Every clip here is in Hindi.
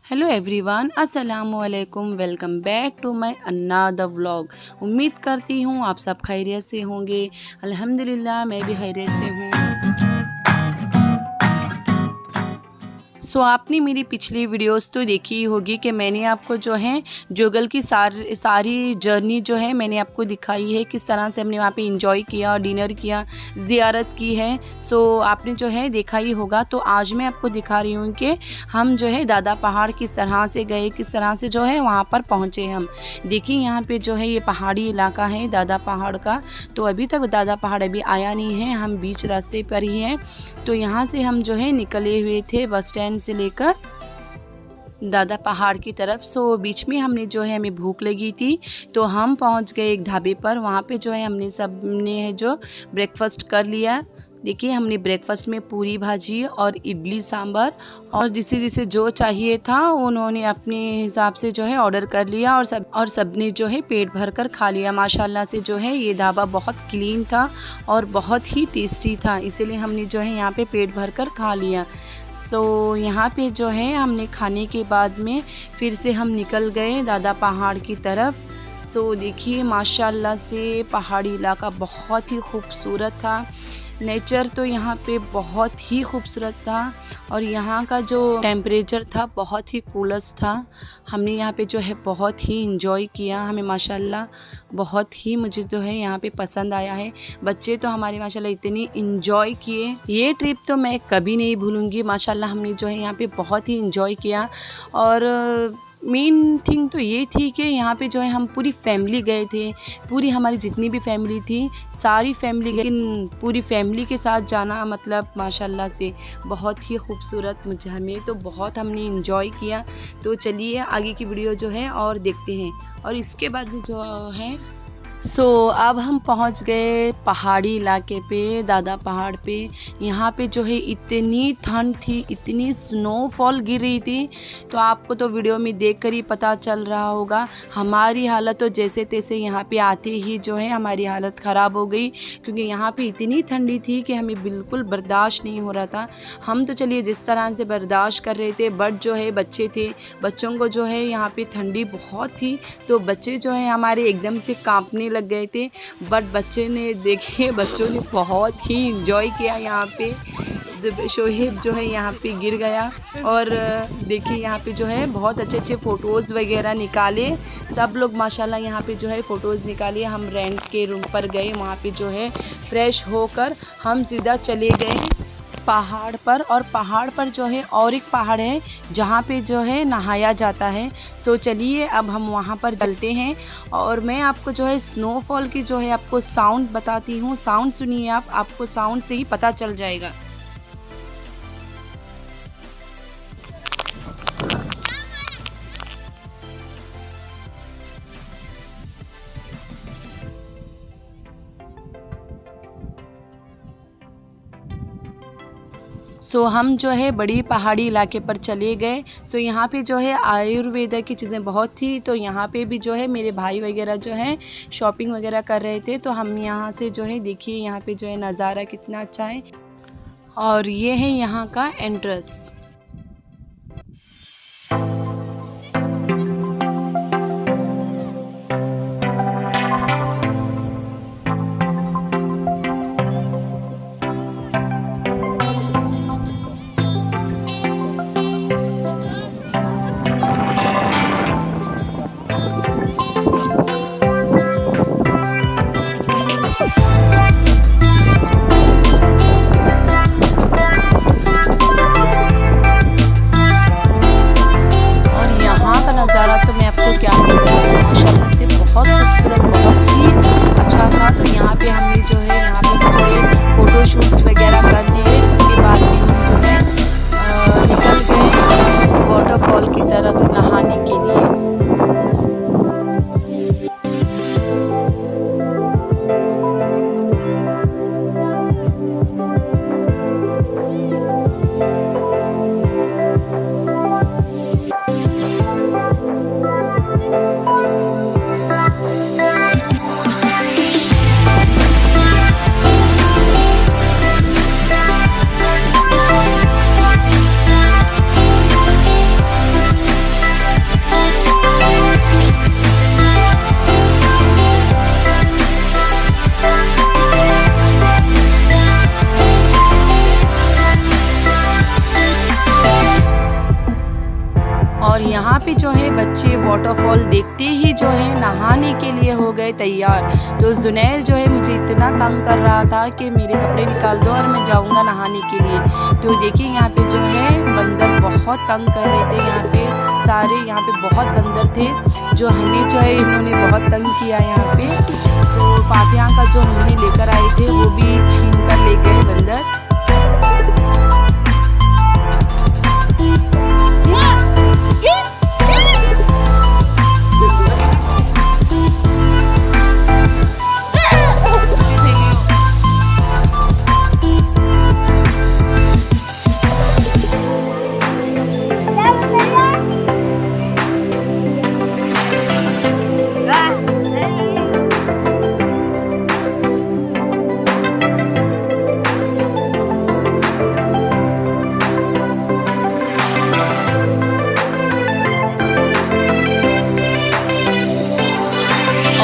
हेलो एवरीवन, अस्सलामु अलैकुम। Welcome back to my another vlog. उम्मीद करती हूँ आप सब खैरियत से होंगे। अल्हम्दुलिल्लाह मैं भी खैरियत से हूँ। आपने मेरी पिछली वीडियोस तो देखी ही होगी कि मैंने आपको जो है जोगल की सारी जर्नी जो है मैंने आपको दिखाई है, किस तरह से हमने वहाँ पे इंजॉय किया, डिनर किया, ज़ियारत की है। आपने जो है देखा ही होगा। तो आज मैं आपको दिखा रही हूँ कि हम जो है दादा पहाड़ किस तरह से गए, किस तरह से जो है वहाँ पर पहुँचे हम। देखिए यहाँ पे जो है ये पहाड़ी इलाका है दादा पहाड़ का। तो अभी तक दादा पहाड़ अभी आया नहीं है, हम बीच रास्ते पर ही हैं। तो यहाँ से हम जो है निकले हुए थे बस स्टैंड से लेकर दादा पहाड़ की तरफ। बीच में हमने जो है हमें भूख लगी थी, तो हम पहुंच गए एक ढाबे पर। वहाँ पे जो है हमने सबने है जो ब्रेकफास्ट कर लिया। देखिए हमने ब्रेकफास्ट में पूरी भाजी और इडली सांभर और जिसे जो चाहिए था उन्होंने अपने हिसाब से जो है ऑर्डर कर लिया और सबने जो है पेट भर कर खा लिया। माशाल्लाह से जो है ये ढाबा बहुत क्लीन था और बहुत ही टेस्टी था, इसीलिए हमने जो है यहाँ पे पेट भर कर खा लिया। यहाँ पे जो है हमने खाने के बाद में फिर से हम निकल गए दादा पहाड़ की तरफ। देखिए माशाल्लाह से पहाड़ी इलाका बहुत ही खूबसूरत था। नेचर तो यहाँ पे बहुत ही खूबसूरत था और यहाँ का जो टेम्परेचर था बहुत ही कूलस था। हमने यहाँ पे जो है बहुत ही इंजॉय किया। हमें माशाल्लाह बहुत ही मुझे जो है यहाँ पे पसंद आया है। बच्चे तो हमारे माशाल्लाह इतनी इंजॉय किए, ये ट्रिप तो मैं कभी नहीं भूलूँगी। माशाल्लाह हमने जो है यहाँ पे बहुत ही इंजॉय किया। और मेन थिंग तो ये थी कि यहाँ पे जो है हम पूरी फैमिली गए थे। पूरी हमारी जितनी भी फैमिली थी सारी फैमिली गई, लेकिन पूरी फैमिली के साथ जाना मतलब माशाल्लाह से बहुत ही खूबसूरत। हमें तो बहुत हमने इंजॉय किया। तो चलिए आगे की वीडियो जो है और देखते हैं। और इसके बाद जो है अब हम पहुंच गए पहाड़ी इलाके पे, दादा पहाड़ पे। यहाँ पे जो है इतनी ठंड थी, इतनी स्नोफॉल गिर रही थी, तो आपको तो वीडियो में देखकर ही पता चल रहा होगा। हमारी हालत तो जैसे तैसे यहाँ पे आते ही जो है हमारी हालत ख़राब हो गई, क्योंकि यहाँ पे इतनी ठंडी थी कि हमें बिल्कुल बर्दाश्त नहीं हो रहा था। हम तो चलिए जिस तरह से बर्दाश्त कर रहे थे, बट जो है बच्चे थे, बच्चों को जो है यहाँ पे ठंडी बहुत थी, तो बच्चे जो है हमारे एकदम से काँपने लग गए थे। बट बच्चे ने देखिए बच्चों ने बहुत ही इंजॉय किया। यहाँ पे शोहेब जो है यहाँ पे गिर गया और देखिए यहाँ पे जो है बहुत अच्छे फ़ोटोज़ वगैरह निकाले सब लोग। माशाल्लाह यहाँ पे जो है फ़ोटोज़ निकाले। हम रेंट के रूम पर गए, वहाँ पे जो है फ्रेश होकर हम सीधा चले गए पहाड़ पर। और पहाड़ पर जो है और एक पहाड़ है जहाँ पे जो है नहाया जाता है। चलिए अब हम वहाँ पर चलते हैं और मैं आपको जो है स्नोफॉल की जो है आपको साउंड बताती हूँ। साउंड सुनिए, आपको साउंड से ही पता चल जाएगा। हम जो है बड़ी पहाड़ी इलाके पर चले गए। यहाँ पे जो है आयुर्वेद की चीज़ें बहुत थी, तो यहाँ पे भी जो है मेरे भाई वगैरह जो है शॉपिंग वगैरह कर रहे थे। तो हम यहाँ से जो है देखिए यहाँ पे जो है नज़ारा कितना अच्छा है और ये है यहाँ का एंट्रेंस। और यहाँ पे जो है बच्चे वाटरफॉल देखते ही जो है नहाने के लिए हो गए तैयार। तो जुनैर जो है मुझे इतना तंग कर रहा था कि मेरे कपड़े निकाल दो और मैं जाऊँगा नहाने के लिए। तो देखिए यहाँ पे जो है बंदर बहुत तंग कर रहे थे, यहाँ पे सारे यहाँ पे बहुत बंदर थे जो हमें जो है इन्होंने बहुत तंग किया यहाँ पे। तो फातिहा का जो हमने लेकर आए थे वो भी छीन कर ले गए बंदर।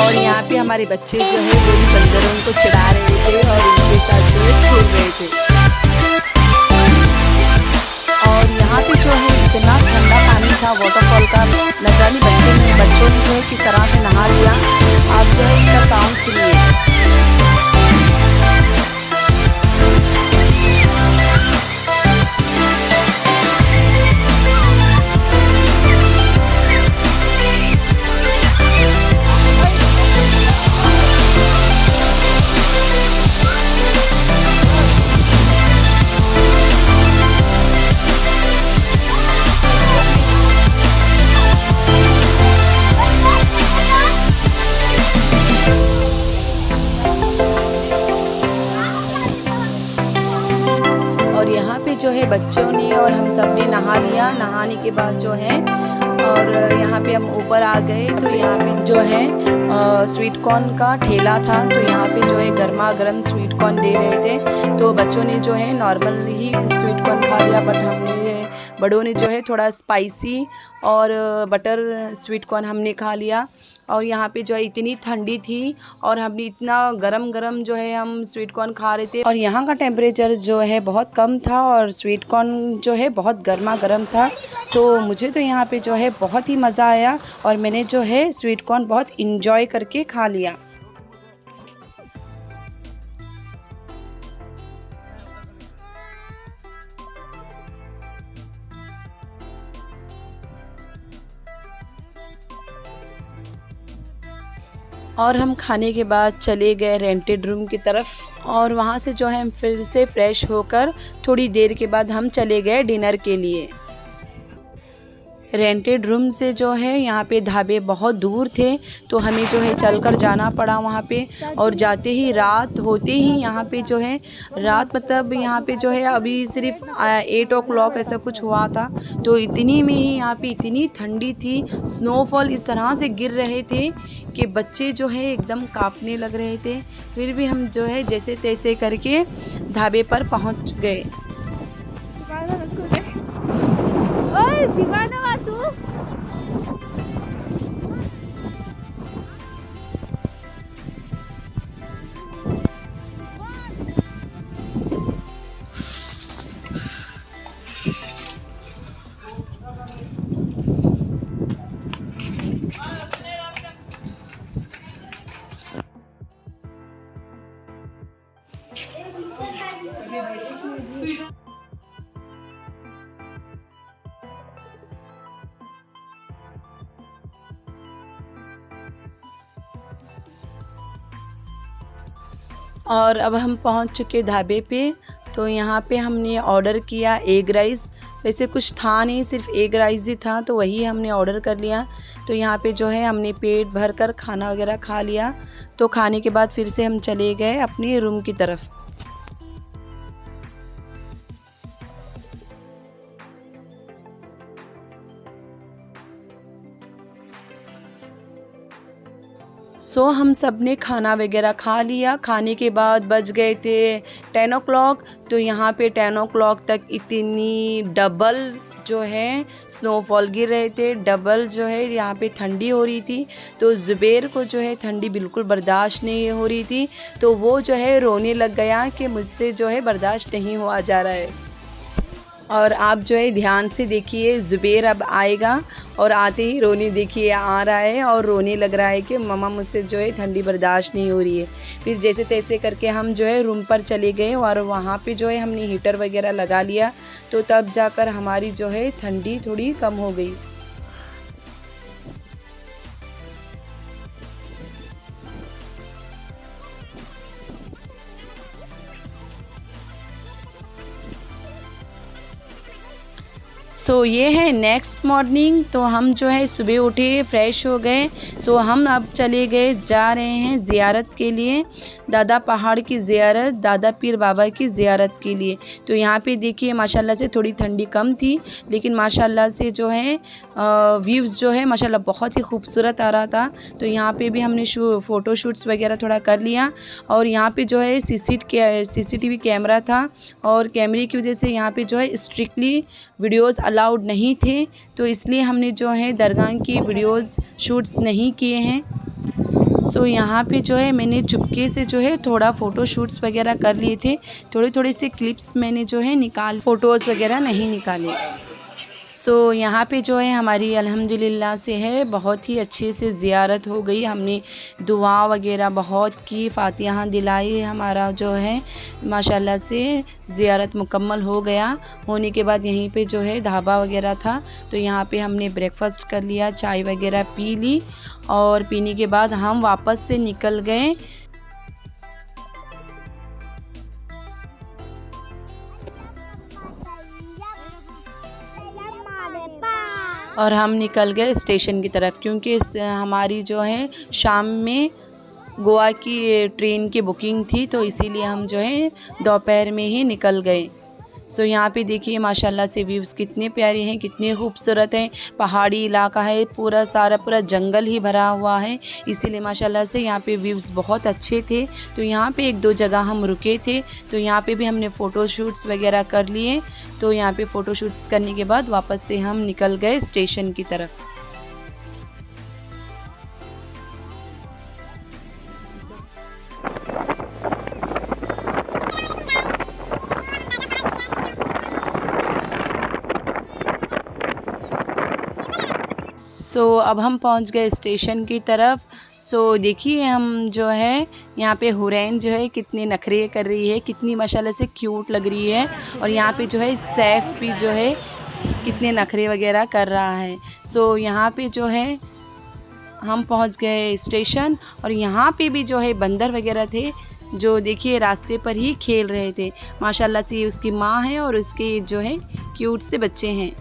और यहाँ पे हमारे बच्चे जो है वो भी बंदरों को चिढ़ा रहे थे और उनके साथ जो है खेल रहे थे। और यहाँ पे जो है इतना ठंडा पानी था वाटरफॉल का, न जाने बच्चों ने जो है किस तरह से नहा लिया। आप जो है इसका साउंड सुनिए। और यहाँ पे जो है बच्चों ने और हम सब ने नहा लिया। नहाने के बाद जो है और यहाँ पे हम ऊपर आ गए तो यहाँ पे जो है स्वीट कॉर्न का ठेला था। तो यहाँ पे जो है गर्मा गर्म स्वीट कॉर्न दे रहे थे। तो बच्चों ने जो है नॉर्मल ही स्वीट कॉर्न खा लिया, बट हमने बड़ों ने जो है थोड़ा स्पाइसी और बटर स्वीट कॉर्न हमने खा लिया। और यहाँ पे जो है इतनी ठंडी थी और हमने इतना गरम गरम जो है हम स्वीट कॉर्न खा रहे थे। और यहाँ का टेम्परेचर जो है बहुत कम था और स्वीट कॉर्न जो है बहुत गर्मा गर्म था। सो मुझे तो यहाँ पे जो है बहुत ही मज़ा आया और मैंने जो है स्वीट कॉर्न बहुत इंजॉय करके खा लिया। और हम खाने के बाद चले गए रेंटेड रूम की तरफ और वहाँ से जो है हम फिर से फ्रेश होकर थोड़ी देर के बाद हम चले गए डिनर के लिए। रेंटेड रूम से जो है यहाँ पे ढाबे बहुत दूर थे तो हमें जो है चलकर जाना पड़ा वहाँ पे। और जाते ही रात होते ही यहाँ पे जो है रात मतलब यहाँ पे जो है अभी सिर्फ 8 o'clock ऐसा कुछ हुआ था। तो इतनी में ही यहाँ पे इतनी ठंडी थी, स्नोफॉल इस तरह से गिर रहे थे कि बच्चे जो है एकदम कांपने लग रहे थे। फिर भी हम जो है जैसे तैसे करके ढाबे पर पहुँच गए। और अब हम पहुंच चुके ढाबे पे। तो यहाँ पे हमने ऑर्डर किया एग राइस। वैसे कुछ था नहीं, सिर्फ एग राइस ही था तो वही हमने ऑर्डर कर लिया। तो यहाँ पे जो है हमने पेट भर कर खाना वगैरह खा लिया। तो खाने के बाद फिर से हम चले गए अपने रूम की तरफ। हम सब ने खाना वगैरह खा लिया। खाने के बाद बज गए थे 10 o'clock। तो यहाँ पे 10 o'clock तक इतनी डबल जो है स्नोफॉल गिर रहे थे, डबल जो है यहाँ पे ठंडी हो रही थी। तो ज़ुबैर को जो है ठंडी बिल्कुल बर्दाश्त नहीं हो रही थी। तो वो जो है रोने लग गया कि मुझसे जो है बर्दाश्त नहीं हुआ जा रहा है। और आप जो है ध्यान से देखिए, ज़ुबैर अब आएगा और आते ही रोनी देखिए आ रहा है और रोने लग रहा है कि मम्मा मुझसे जो है ठंडी बर्दाश्त नहीं हो रही है। फिर जैसे तैसे करके हम जो है रूम पर चले गए और वहाँ पे जो है हमने हीटर वगैरह लगा लिया, तो तब जाकर हमारी जो है ठंडी थोड़ी कम हो गई। ये है नेक्स्ट मॉर्निंग। तो हम जो है सुबह उठे, फ्रेश हो गए। हम अब चले गए, जा रहे हैं ज़ियारत के लिए, दादा पहाड़ की ज़ियारत, दादा पीर बाबा की ज़ियारत के लिए। तो यहाँ पे देखिए माशाल्लाह से थोड़ी ठंडी कम थी, लेकिन माशाल्लाह से जो है व्यूज़ जो है माशाल्लाह बहुत ही खूबसूरत आ रहा था। तो यहाँ पे भी हमने फ़ोटो शूट्स वगैरह थोड़ा कर लिया। और यहाँ पे जो है CCTV कैमरा था, और कैमरे की वजह से यहाँ पे जो है स्ट्रिक्टली वीडियोज़ अलाउड नहीं थे, तो इसलिए हमने जो है दरगाह की वीडियोज़ शूट्स नहीं किए हैं। यहाँ पे जो है मैंने चुपके से जो है थोड़ा फ़ोटो शूट्स वगैरह कर लिए थे, थोड़े थोड़े से क्लिप्स मैंने जो है फ़ोटोज़ वगैरह नहीं निकाले। यहाँ पे जो है हमारी अल्हम्दुलिल्लाह से है बहुत ही अच्छे से ज़ियारत हो गई। हमने दुआ वगैरह बहुत की, फ़ातिहा दिलाई, हमारा जो है माशाल्लाह से ज़ियारत मुकम्मल हो गया। होने के बाद यहीं पे जो है ढाबा वगैरह था, तो यहाँ पे हमने ब्रेकफ़ास्ट कर लिया, चाय वगैरह पी ली, और पीने के बाद हम वापस से निकल गए। और हम निकल गए स्टेशन की तरफ, क्योंकि हमारी जो है शाम में गोवा की ट्रेन की बुकिंग थी, तो इसीलिए हम जो है दोपहर में ही निकल गए। यहाँ पे देखिए माशाल्लाह से व्यूज़ कितने प्यारे हैं, कितने खूबसूरत हैं। पहाड़ी इलाका है, पूरा जंगल ही भरा हुआ है, इसीलिए माशाल्लाह से यहाँ पे व्यूज़ बहुत अच्छे थे। तो यहाँ पे एक दो जगह हम रुके थे, तो यहाँ पे भी हमने फ़ोटो शूट्स वगैरह कर लिए। तो यहाँ पे फ़ोटो शूट्स करने के बाद वापस से हम निकल गए स्टेशन की तरफ। अब हम पहुंच गए स्टेशन की तरफ। देखिए हम जो है यहाँ पे हुरैन जो है कितने नखरे कर रही है, कितनी माशाल्लाह से क्यूट लग रही है। और यहाँ पे जो है सैफ भी जो है कितने नखरे वगैरह कर रहा है। यहाँ पे जो है हम पहुँच गए स्टेशन, और यहाँ पे भी जो है बंदर वगैरह थे, जो देखिए रास्ते पर ही खेल रहे थे। माशाल्लाह से उसकी माँ है और उसके जो है क्यूट से बच्चे हैं।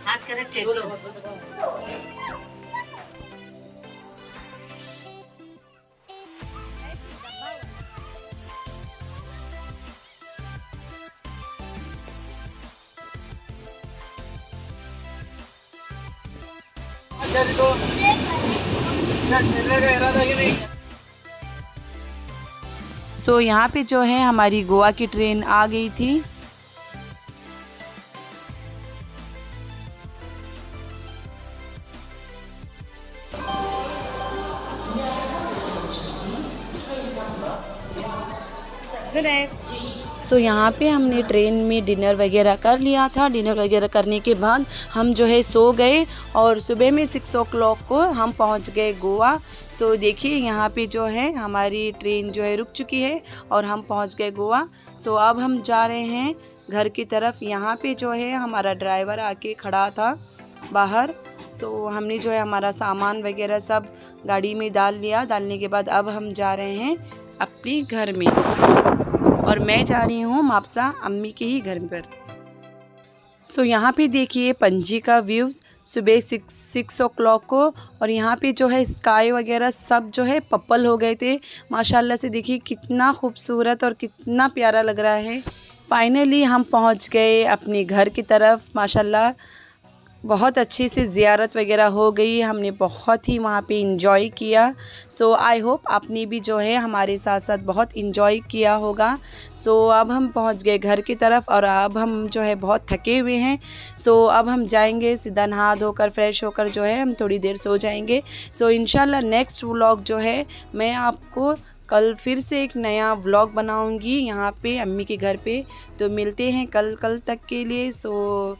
हाथ कर रखे तो यहाँ पे जो है हमारी गोवा की ट्रेन आ गई थी। यहाँ पे हमने ट्रेन में डिनर वगैरह कर लिया था। डिनर वगैरह करने के बाद हम जो है सो गए, और सुबह में 6 o'clock को हम पहुँच गए गोवा। देखिए यहाँ पे जो है हमारी ट्रेन जो है रुक चुकी है और हम पहुँच गए गोवा। अब हम जा रहे हैं घर की तरफ। यहाँ पे जो है हमारा ड्राइवर आके खड़ा था बाहर। हमने जो है हमारा सामान वगैरह सब गाड़ी में डाल लिया। डालने के बाद अब हम जा रहे हैं अपने घर में, और मैं जा रही हूँ मापसा अम्मी के ही घर पर। यहाँ पे देखिए पणजी का व्यूज़ सुबह 6 o'clock को, और यहाँ पे जो है स्काई वगैरह सब जो है पर्पल हो गए थे। माशाल्लाह से देखिए कितना खूबसूरत और कितना प्यारा लग रहा है। फाइनली हम पहुंच गए अपने घर की तरफ। माशाल्लाह बहुत अच्छी सी ज़ियारत वगैरह हो गई, हमने बहुत ही वहाँ पे इंजॉय किया। सो आई होप आपने भी जो है हमारे साथ साथ बहुत इंजॉय किया होगा। सो अब हम पहुँच गए घर की तरफ और अब हम जो है बहुत थके हुए हैं। सो अब हम जाएंगे सीधा नहा धोकर फ्रेश होकर जो है हम थोड़ी देर सो जाएंगे। सो इंशाल्लाह नेक्स्ट व्लॉग जो है मैं आपको कल फिर से एक नया व्लॉग बनाऊंगी यहाँ पे अम्मी के घर पे। तो मिलते हैं कल तक के लिए। सो